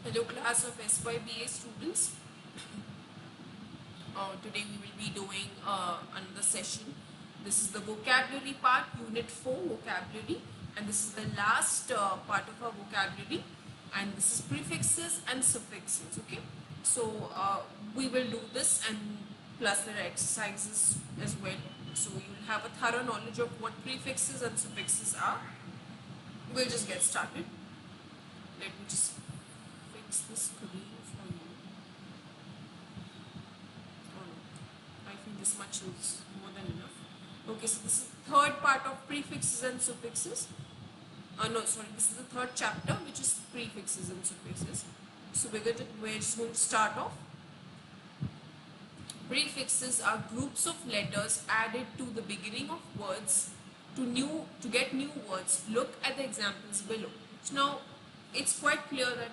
Hello class of SYBA students. Today we will be doing another session. This is the vocabulary part, unit 4 vocabulary, and this is the last part of our vocabulary, and this is prefixes and suffixes. Okay, so we will do this, and plus there are exercises as well, so you will have a thorough knowledge of what prefixes and suffixes are. We'll just get started. Let me just fix the screen for you. Oh no, I think this much is more than enough. Okay, so this is the third part of prefixes and suffixes. No, sorry, this is the third chapter, which is prefixes and suffixes. So we're just going to start off. Prefixes are groups of letters added to the beginning of words to get new words. Look at the examples below. So now it's quite clear that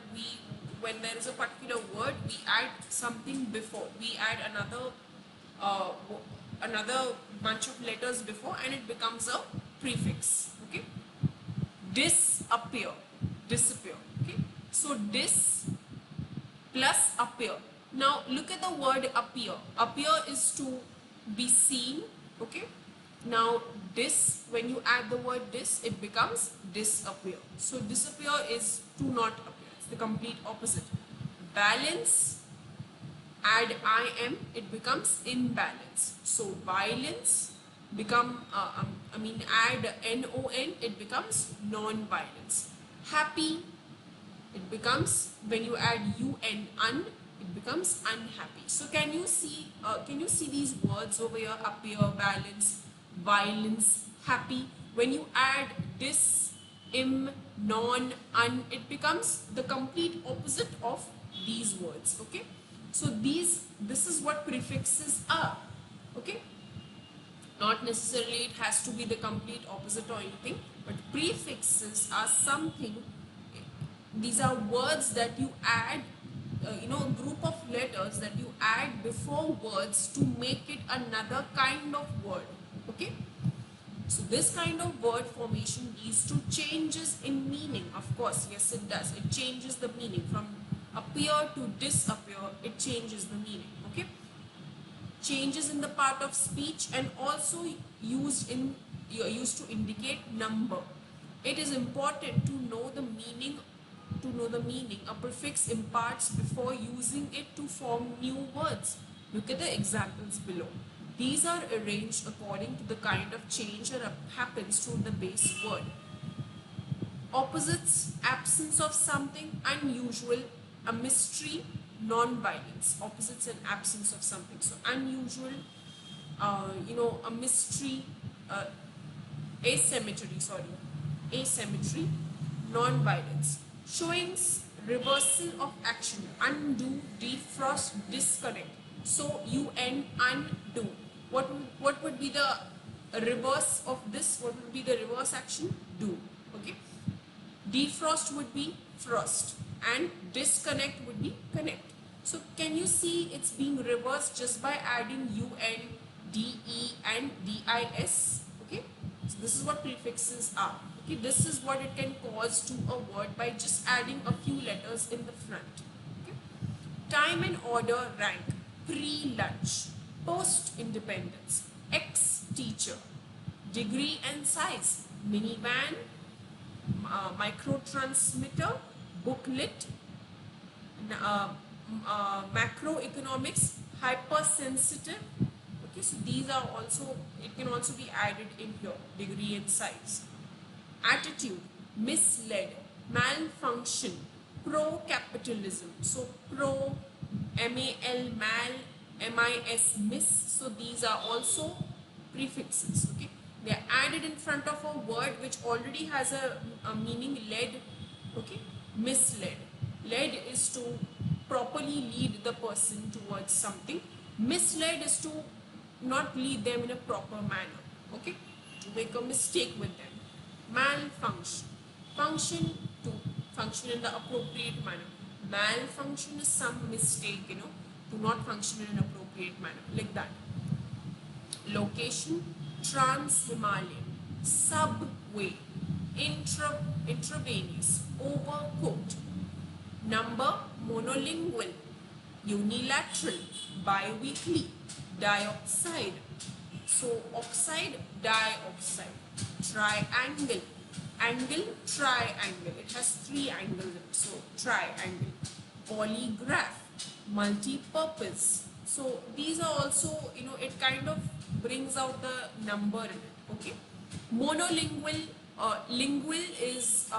when there is a particular word, we add something before. We add another bunch of letters before, and it becomes a prefix. Okay. Disappear, disappear. Okay. So dis plus appear. Now look at the word appear. Appear is to be seen. Okay. Now dis, when you add the word dis, it becomes disappear. So disappear is to not appear. It's the complete opposite. Balance, add im, it becomes imbalance. So violence add non, it becomes non-violence. Happy, it becomes, when you add un, it becomes unhappy. So can you see these words over here? Appear, balance, violence, happy. When you add dis, im, non, un, it becomes the complete opposite of these words. Okay, so this is what prefixes are. Okay, not necessarily it has to be the complete opposite or anything, but prefixes are something. These are words that you add, a group of letters that you add before words to make it another kind of word. Okay, so this kind of word formation leads to changes in meaning. Of course, yes, it does. It changes the meaning from appear to disappear. It changes the meaning. Okay, changes in the part of speech, and also used to indicate number. It is important to know the meaning a prefix imparts before using it to form new words. Look at the examples below. These are arranged according to the kind of change that happens to the base word. Opposites: absence of something, unusual, a mystery, non-violence. Opposites and absence of something. So unusual, a mystery, asymmetry, non-violence. Showing reversal of action: undo, defrost, disconnect. So undo. What would be the reverse of this? What would be the reverse action? Do. Okay. Defrost would be frost, and disconnect would be connect. So can you see it's being reversed just by adding de and dis? Okay, so this is what prefixes are. Okay, this is what it can cause to a word by just adding a few letters in the front. Okay, time and order, rank, pre-lunch, post-independence, ex-teacher, degree and size, minivan, microtransmitter, booklet, macroeconomics, hypersensitive. Okay, so these are also, it can also be added in here, degree and size. Attitude, misled, malfunction, pro-capitalism. So pro, mal, mal, mis, miss. So these are also prefixes. Okay, they are added in front of a word which already has a meaning, led. Okay, misled. Led is to properly lead the person towards something. Misled is to not lead them in a proper manner. Okay, to make a mistake with them. Malfunction, function, to function in the appropriate manner. Malfunction is some mistake, to not function in an appropriate manner, like that. Location, trans-Himalayan, subway, intravenous, overcooked, Number, monolingual, unilateral, biweekly, dioxide. So oxide, dioxide, triangle, angle, triangle. It has three angles in it. So triangle, polygraph, multi-purpose. So these are also, it kind of brings out the number in it. Okay. Monolingual, lingual is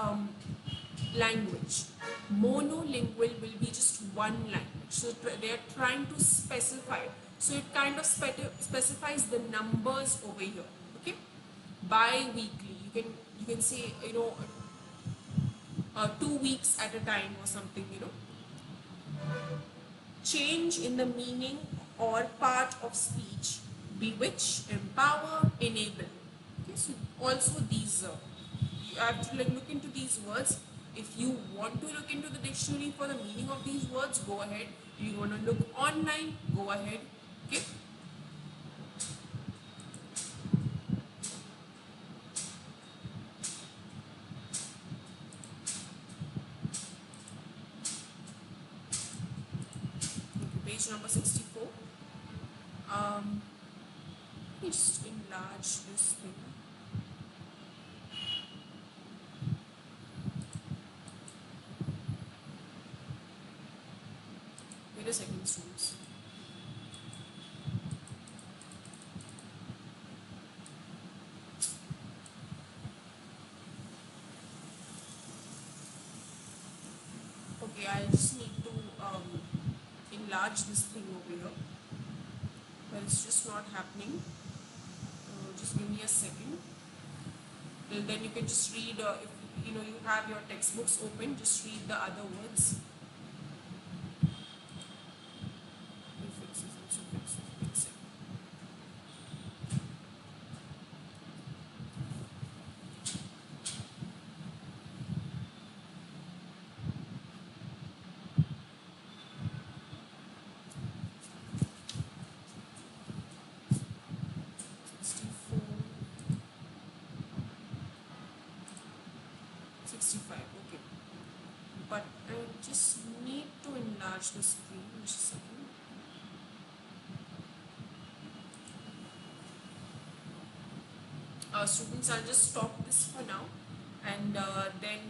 language. Monolingual will be just one language. So they are trying to specify. So it kind of specifies the numbers over here. Okay. Bi-weekly. You can say 2 weeks at a time or something. Change in the meaning or part of speech. Bewitch, empower, enable. Okay, so also these you have to look into these words. If you want to look into the dictionary for the meaning of these words, go ahead. If you want to look online, go ahead. Okay. Page number 64. Let me just enlarge this thing. Wait a second, students. Okay, I just need to enlarge this thing over here, but it's just not happening. Just give me a second. Till then you can just read, if you have your textbooks open, just read the other words. Fix it. Okay. But I just need to enlarge the screen. Just a second. Students, I'll just stop this for now, and then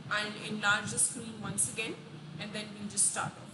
I'll enlarge the screen once again, and then we'll just start off.